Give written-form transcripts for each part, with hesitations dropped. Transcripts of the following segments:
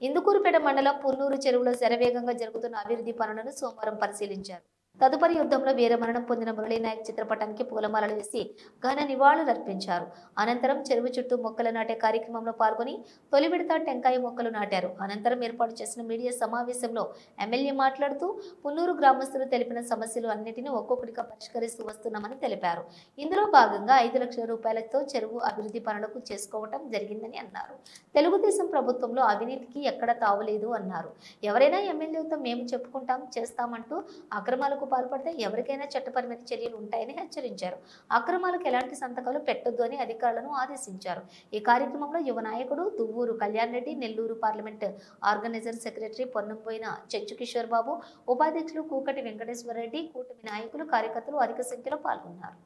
ఇందుకూరుపేట మండలం పున్నూరు చెరువులో శరవేగంగా జరుగుతున్న అభివృద్ధి పనులను సోమవారం పరిశీలించారు. తదుపరి యుద్ధంలో వీరమరణం పొందిన మురళీనాయక్ చిత్రపటానికి పూలమాలలు వేసి ఘన నివాళులర్పించారు. అనంతరం చెరువు చుట్టూ మొక్కలు నాటే కార్యక్రమంలో పాల్గొని తొలి విడత టెంకాయ మొక్కలు నాటారు. అనంతరం ఏర్పాటు చేసిన మీడియా సమావేశంలో ఎమ్మెల్యే మాట్లాడుతూ పున్నూరు గ్రామస్తులు తెలిపిన సమస్యలు అన్నిటినీ ఒక్కొక్కటిగా పరిష్కరిస్తూ వస్తున్నామని తెలిపారు. ఇందులో భాగంగా 5 లక్షల రూపాయలతో చెరువు అభివృద్ధి పనులకు చేసుకోవటం జరిగిందని అన్నారు. తెలుగుదేశం ప్రభుత్వంలో అవినీతికి ఎక్కడ తావులేదు అన్నారు. ఎవరైనా ఎమ్మెల్యేతో మేము చెప్పుకుంటాం చేస్తామంటూ అక్రమాలకు పాల్పడితే ఎవరికైనా చట్టపరమైన చర్యలు ఉంటాయని హెచ్చరించారు. అక్రమాలకు ఎలాంటి సంతకాలు పెట్టొద్దు అని అధికారులను ఆదేశించారు. ఈ కార్యక్రమంలో యువ నాయకుడు Duvvuru Kalyan Reddy, Nellore parliament organiser secretary Ponnampoyina Chechu Kishore Babu, ఉపాధ్యక్షులు కూకటి వెంకటేశ్వర రెడ్డి, కూటమి నాయకులు, కార్యకర్తలు అధిక సంఖ్యలో పాల్గొన్నారు.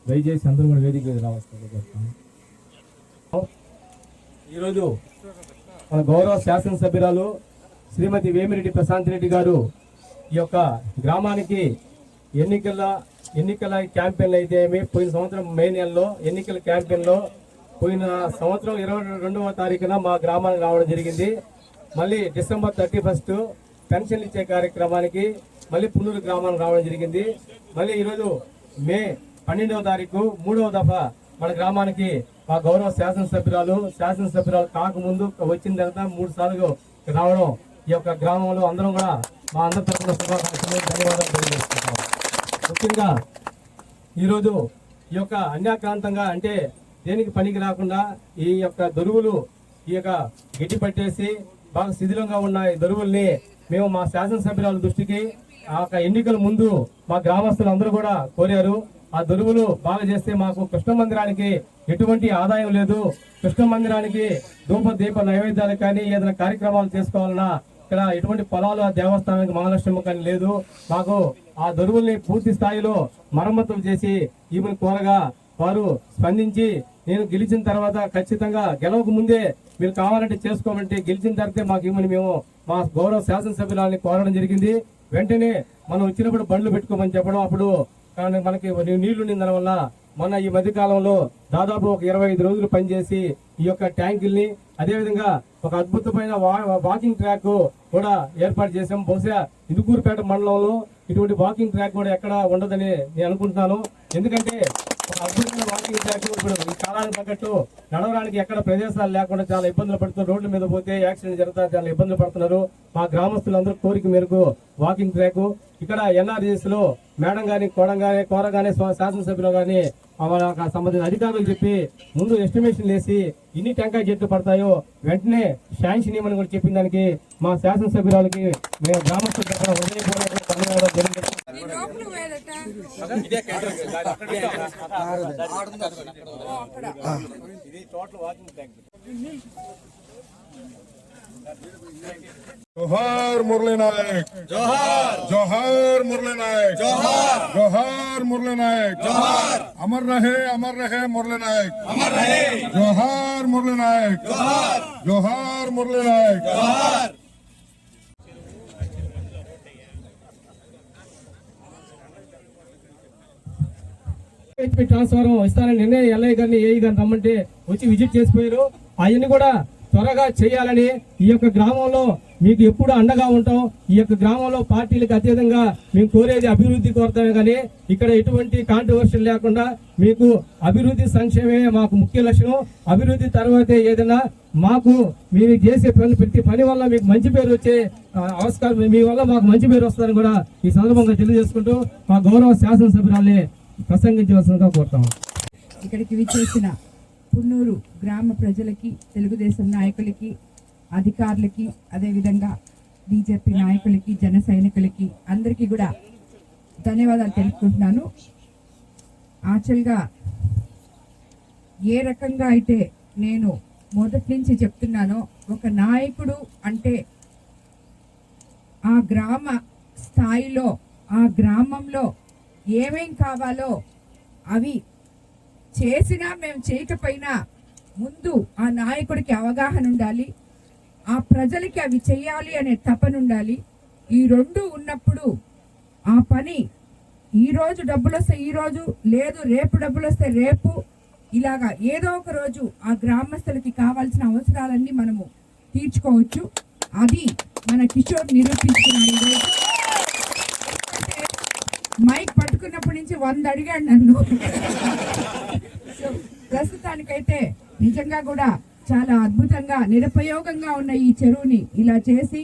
దయచేసి అందరూ కూడా వేదిక మీద రావచ్చు. ఈరోజు మన గౌరవ శాసనసభ్యురాలు శ్రీమతి వేమిరెడ్డి ప్రశాంత్ రెడ్డి గారు ఈ యొక్క గ్రామానికి ఎన్నికల క్యాంపెయిన్లు అయితే ఏమి పోయిన సంవత్సరం మే నెలలో ఎన్నికల క్యాంపెయిన్లో పోయిన సంవత్సరం 22వ తారీఖున మా గ్రామానికి రావడం జరిగింది. మళ్ళీ డిసెంబర్ 31 పెన్షన్లు ఇచ్చే కార్యక్రమానికి మళ్ళీ పున్నూరు గ్రామానికి రావడం జరిగింది. మళ్ళీ ఈరోజు మే 12వ తారీఖు 3వ దఫా మన గ్రామానికి మా గౌరవ శాసనసభ్యురాలు కాకముందు వచ్చిన తర్వాత 3 సార్లు రావడం ఈ యొక్క గ్రామంలో అందరం కూడా మా అందరి తరఫున శుభాకాంక్షలు, ధన్యవాదాలు తెలియజేస్తున్నాం. ముఖ్యంగా ఈరోజు ఈ యొక్క అన్యాక్రాంతంగా అంటే దేనికి పనికి రాకుండా ఈ యొక్క దొరువులు ఈ యొక్క గట్టి పట్టేసి బాగా శిథిలంగా ఉన్న ఈ దొరువుల్ని మేము మా శాసనసభ్యురాల దృష్టికి ఆ ఎన్నికల ముందు మా గ్రామస్తులు అందరూ కూడా కోరారు. ఆ దొరువులు బాగా చేస్తే మాకు కృష్ణ మందిరానికి ఎటువంటి ఆదాయం లేదు. కృష్ణ మందిరానికి దీప నైవేద్యాలు కానీ ఏదైనా కార్యక్రమాలు చేసుకోవాలన్నా ఇక్కడ ఎటువంటి పొలాలు ఆ దేవస్థానానికి మహాలక్ష్మి కానీ లేదు. మాకు ఆ దొరువుల్ని పూర్తి స్థాయిలో మరమ్మతులు చేసి ఈమెను కోరగా వారు స్పందించి నేను గెలిచిన తర్వాత ఖచ్చితంగా గెలవక ముందే మీరు కావాలంటే చేసుకోమంటే గెలిచిన తర్వాత మాకు ఇమ్మని మేము మా గౌరవ శాసనసభ్యులని కోరడం జరిగింది. వెంటనే మనం వచ్చినప్పుడు బండ్లు పెట్టుకోమని చెప్పడం, అప్పుడు కానీ మనకి నీళ్లు నిందడం వల్ల మొన్న ఈ మధ్య కాలంలో దాదాపు ఒక 25 రోజులు పనిచేసి ఈ యొక్క ట్యాంకుల్ని అదేవిధంగా ఒక అద్భుతమైన వాకింగ్ ట్రాక్ కూడా ఏర్పాటు చేసాం. బహుశా ఇందుకూరుపేట మండలంలో ఇటువంటి వాకింగ్ ట్రాక్ కూడా ఎక్కడ ఉండదని నేను అనుకుంటున్నాను. ఎందుకంటే ఒక అద్భుతమైన వాకింగ్ ట్రాక్ ఇప్పుడు ఈ కాలానికి తగ్గట్టు నడవడానికి ఎక్కడ ప్రదేశాలు లేకుండా చాలా ఇబ్బందులు పడుతున్నారు. రోడ్ల మీద పోతే యాక్సిడెంట్ జరుగుతా చాలా ఇబ్బందులు పడుతున్నారు. మా గ్రామస్తులందరూ కోరిక మేరకు వాకింగ్ ట్రాక్ ఇక్కడ ఎన్ఆర్జీఎస్ లో మేడం గాని కోరగానే శాసనసభ్యులు గాని సంబంధించిన అధికారులు చెప్పి ముందు ఎస్టిమేషన్ వేసి ఎన్ని టెంకాయ చెట్లు పడతాయో వెంటనే శాంక్షన్ ఇవ్వమని కూడా చెప్పిన దానికి మా శాసనసభ్యురాలకి మేము గ్రామస్తుల తరఫున హృదయపూర్వక ధన్యవాదాలు జరిగింది. जोहार मुरली नायक, जोहार मुरली नायक, जोहार मुरली नायक, अमर रहे मुरली नायक, जोहार मुरली नायक, जोहार मुरली नायक. ట్రాన్స్ఫారం ఇస్తానని నిన్నే ఎల్ఐ గారిని ఏఈ గారిని రమ్మంటే వచ్చి విజిట్ చేసిపోయారు. అవన్నీ కూడా త్వరగా చేయాలని ఈ యొక్క గ్రామంలో మీకు ఎప్పుడు అండగా ఉంటాం. ఈ యొక్క గ్రామంలో పార్టీలకు అతీతంగా మేము కోరేది అభివృద్ధి కోరతామే కానీ ఇక్కడ ఎటువంటి కాంట్రవర్షియల్ లేకుండా మీకు అభివృద్ధి సంక్షేమమే మాకు ముఖ్య లక్ష్యం. అభివృద్ధి తర్వాతే ఏదైనా మాకు మీరు చేసే ప్రతి పని వల్ల మీకు మంచి పేరు వచ్చే ఆస్కారం, మీ వల్ల మాకు మంచి పేరు వస్తుందని కూడా ఈ సందర్భంగా తెలియజేసుకుంటూ మా గౌరవ శాసనసభ్యురాల్ని ప్రసంగించవలసిందిగా కోరుతాము. ఇక్కడికి విచ్చేసిన పున్నూరు గ్రామ ప్రజలకి, తెలుగుదేశం నాయకులకి, అధికారులకి, అదేవిధంగా బీజేపీ నాయకులకి, జన సైనికులకి అందరికీ కూడా ధన్యవాదాలు తెలుపుకుంటున్నాను. యాక్చువల్గా ఏ రకంగా అయితే నేను మొదటి నుంచి చెప్తున్నానో, ఒక నాయకుడు అంటే ఆ గ్రామ స్థాయిలో, ఆ గ్రామంలో ఏమేం కావాలో అవి చేసినా మేము చేయకపోయినా ముందు ఆ నాయకుడికి అవగాహన ఉండాలి, ఆ ప్రజలకి అవి చేయాలి అనే తపన ఉండాలి. ఈ రెండు ఉన్నప్పుడు ఆ పని ఈరోజు డబ్బులు వస్తే ఈరోజు, లేదు రేపు డబ్బులు వస్తే రేపు, ఇలాగా ఏదో ఒక రోజు ఆ గ్రామస్తులకి కావాల్సిన అవసరాలన్నీ మనము తీర్చుకోవచ్చు. అది మన కిషోర్ నిరూపించుకున్నాడు ఈరోజు. మైక్ పట్టుకున్నప్పటి నుంచి 100 అడిగాడు నన్ను. ప్రస్తుతానికైతే నిజంగా కూడా చాలా అద్భుతంగా, నిరుపయోగంగా ఉన్న ఈ చెరువుని ఇలా చేసి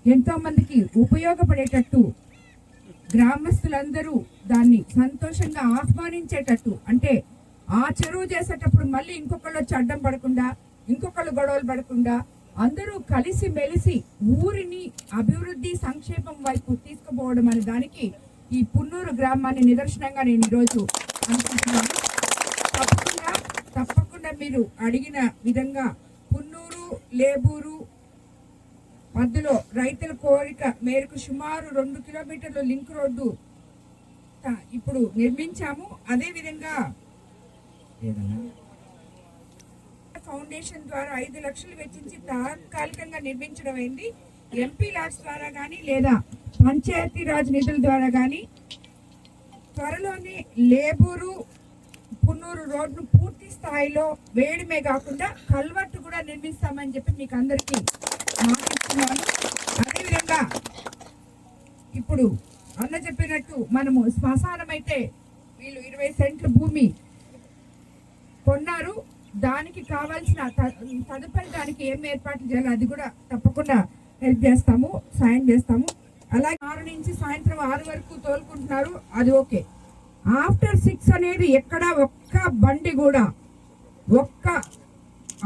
ఎంతో మందికి ఉపయోగపడేటట్టు, గ్రామస్తులందరూ దాన్ని సంతోషంగా ఆహ్వానించేటట్టు, అంటే ఆ చెరువు చేసేటప్పుడు మళ్ళీ ఇంకొకళ్ళు వచ్చి అడ్డం పడకుండా, ఇంకొకళ్ళు గొడవలు పడకుండా అందరూ కలిసి మెలిసి ఊరిని అభివృద్ధి సంక్షేమం వైపు తీసుకుపోవడం అనే దానికి ఈ పున్నూరు గ్రామాన్ని నిదర్శనంగా నేను ఈరోజు అనుకుంటున్నాను. తప్పకుండా మీరు అడిగిన విధంగా పున్నూరు లేబూరు మధ్యలో రైతుల కోరిక మేరకు సుమారు 2 కిలోమీటర్ల లింక్ రోడ్డు ఇప్పుడు నిర్మించాము. అదేవిధంగా ఫౌండేషన్ ద్వారా 5 లక్షలు వెచ్చించి తాత్కాలికంగా నిర్మించడం అయింది. ఎంపీ లాడ్స్ ద్వారా కానీ లేదా పంచాయతీరాజ్ నిధుల ద్వారా కానీ త్వరలోనే లేబూరు పున్నూరు రోడ్ను పూర్తి స్థాయిలో వేయడమే కాకుండా కల్వర్టు కూడా నిర్మిస్తామని చెప్పి మీకు అందరికీ మాటిస్తున్నాను. అదేవిధంగా ఇప్పుడు అన్న చెప్పినట్టు మనము శ్మశానం అయితే వీళ్ళు 20 సెంట్ల భూమి కొన్నారు. దానికి కావాల్సిన తదుపరి దానికి ఏం ఏర్పాట్లు చేయాలి అది కూడా తప్పకుండా హెల్ప్ చేస్తాము, సాయం చేస్తాము. అలాగే 6 నుంచి సాయంత్రం 6 వరకు తోలుకుంటున్నారు, అది ఓకే. ఆఫ్టర్ 6 అనేది ఎక్కడ ఒక్క బండి కూడా, ఒక్క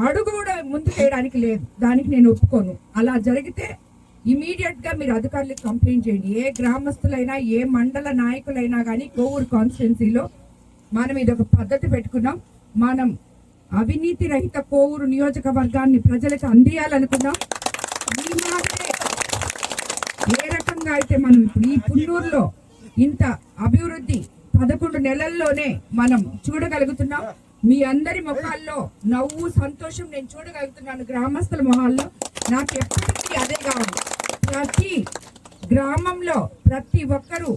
అడుగు కూడా ముందు చేయడానికి లేదు. దానికి నేను ఒప్పుకోను. అలా జరిగితే ఇమీడియట్ గా మీరు అధికారులకు కంప్లైంట్ చేయండి. ఏ గ్రామస్తులైనా, ఏ మండల నాయకులైనా కానీ కోవూరు కాన్స్టిట్యున్సీలో మనం ఇది ఒక పద్ధతి పెట్టుకున్నాం. మనం అవినీతి రహిత కోవూరు నియోజకవర్గాన్ని ప్రజలకు అందియాలనుకున్నాం. ఈ మాటలే ఏ రకంగా అయితే మనం ఇప్పుడు ఈ పున్నూరులో ఇంత అభివృద్ధి 11 నెలల్లోనే మనం చూడగలుగుతున్నాం. మీ అందరి ముఖాల్లో నవ్వు, సంతోషం నేను చూడగలుగుతున్నాను. గ్రామస్తుల మొహాల్లో నాకు ఎప్పటికీ అదే కావాలి. ప్రతి గ్రామంలో ప్రతి ఒక్కరూ